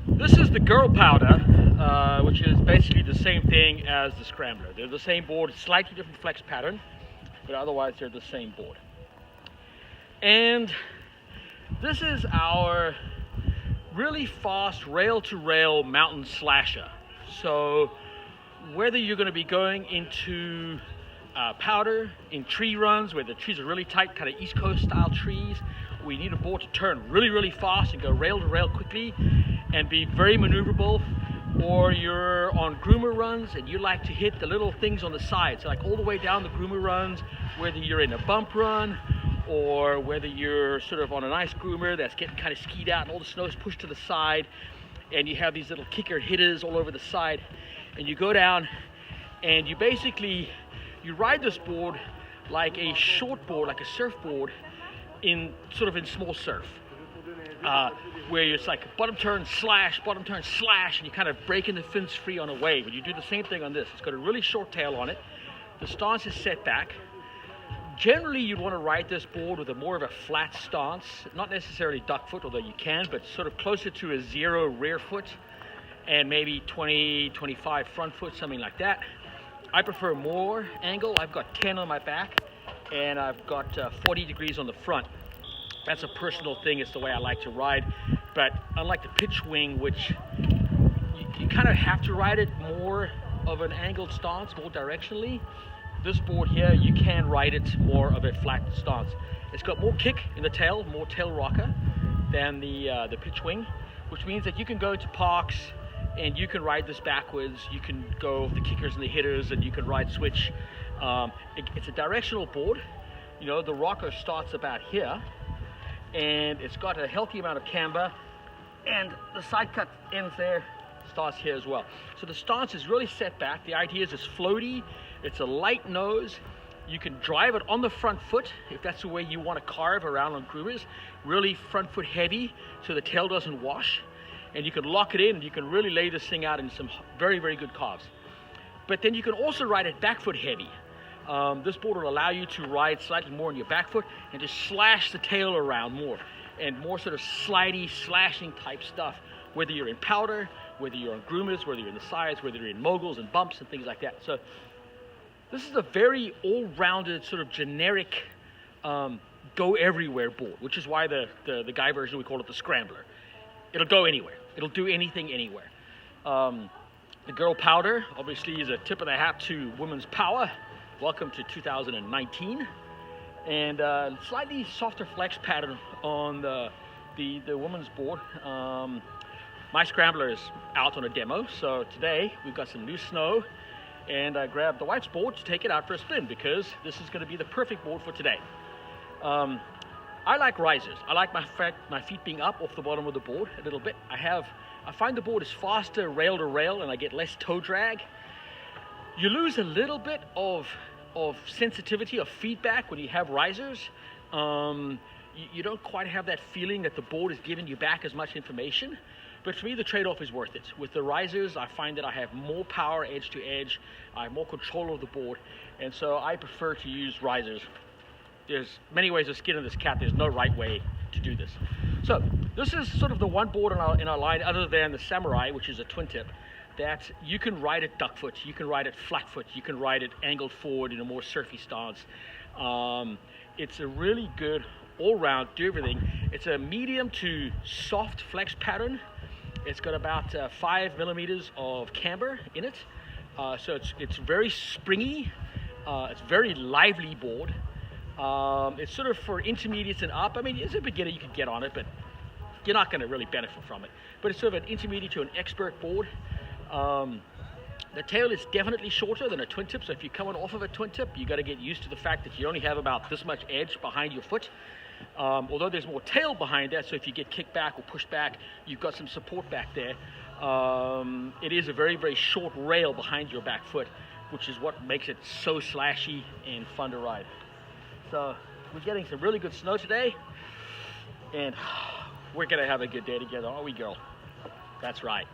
This is the Girl Powder, which is basically the same thing as the Scrambler. They're the same board, slightly different flex pattern, but otherwise they're the same board. And this is our really fast rail-to-rail mountain slasher. So whether you're going to be going into powder in tree runs where the trees are really tight, kind of East Coast style trees, we need a board to turn really, really fast and go rail to rail quickly and be very maneuverable, or you're on groomer runs and you like to hit the little things on the side, so like all the way down the groomer runs, whether you're in a bump run or whether you're sort of on a nice groomer that's getting kind of skied out and all the snow is pushed to the side and you have these little kicker hitters all over the side, and you go down and you basically ride this board like a short board, like a surfboard, in small surf, where it's like bottom turn slash, and you're kind of breaking the fins free on a wave. And you do the same thing on this. It's got a really short tail on it. The stance is set back. Generally, you'd want to ride this board with more of a flat stance, not necessarily duck foot, although you can, but sort of closer to a 0 rear foot and maybe 20, 25 front foot, something like that. I prefer more angle. I've got 10 on my back and I've got 40 degrees on the front. That's a personal thing. It's the way I like to ride. But unlike the pitch wing, which you kind of have to ride it more of an angled stance, more directionally, this board here, you can ride it more of a flat stance. It's got more kick in the tail, more tail rocker than the pitch wing, which means that you can go to parks and you can ride this backwards. You can go with the kickers and the hitters, and you can ride switch. It's a directional board. You know, the rocker starts about here, and it's got a healthy amount of camber, and the side cut ends there, starts here as well. So the stance is really set back. The idea is it's floaty. It's a light nose. You can drive it on the front foot if that's the way you want to carve around on groomers. Really front foot heavy so the tail doesn't wash. And you can lock it in and you can really lay this thing out in some very, very good carves. But then you can also ride it back foot heavy. This board will allow you to ride slightly more on your back foot and just slash the tail around more, and more sort of slidey, slashing type stuff, whether you're in powder, whether you're on groomers, whether you're in the sides, whether you're in moguls and bumps and things like that. So this is a very all-rounded sort of generic go everywhere board, which is why the guy version, we call it the Scrambler. It'll go anywhere. It'll do anything anywhere. The Girl Powder obviously is a tip of the hat to women's power. Welcome to 2019. And slightly softer flex pattern on the women's board. My Scrambler is out on a demo, so today we've got some new snow, and I grabbed the wife's board to take it out for a spin because this is going to be the perfect board for today. I like risers. I like my feet being up off the bottom of the board a little bit. I find the board is faster rail to rail and I get less toe drag. You lose a little bit of sensitivity, of feedback when you have risers. You don't quite have that feeling that the board is giving you back as much information. But for me, the trade-off is worth it. With the risers, I find that I have more power edge to edge. I have more control of the board. And so I prefer to use risers. There's many ways of skinning this cat. There's no right way to do this. So this is sort of the one board in our line, other than the Samurai, which is a twin tip, that you can ride it duck foot, you can ride it flat foot, you can ride it angled forward in a more surfy stance. It's a really good all-round, do everything. It's a medium to soft flex pattern. It's got about 5 millimeters of camber in it. So it's very springy. It's very lively board. It's sort of for intermediates and up. I mean, as a beginner, you can get on it, but you're not going to really benefit from it. But it's sort of an intermediate to an expert board. The tail is definitely shorter than a twin tip, so if you're coming off of a twin tip, you got to get used to the fact that you only have about this much edge behind your foot. Although there's more tail behind that, so if you get kicked back or pushed back, you've got some support back there. It is a very, very short rail behind your back foot, which is what makes it so slashy and fun to ride. So we're getting some really good snow today, and we're gonna have a good day together, aren't we, girl? That's right.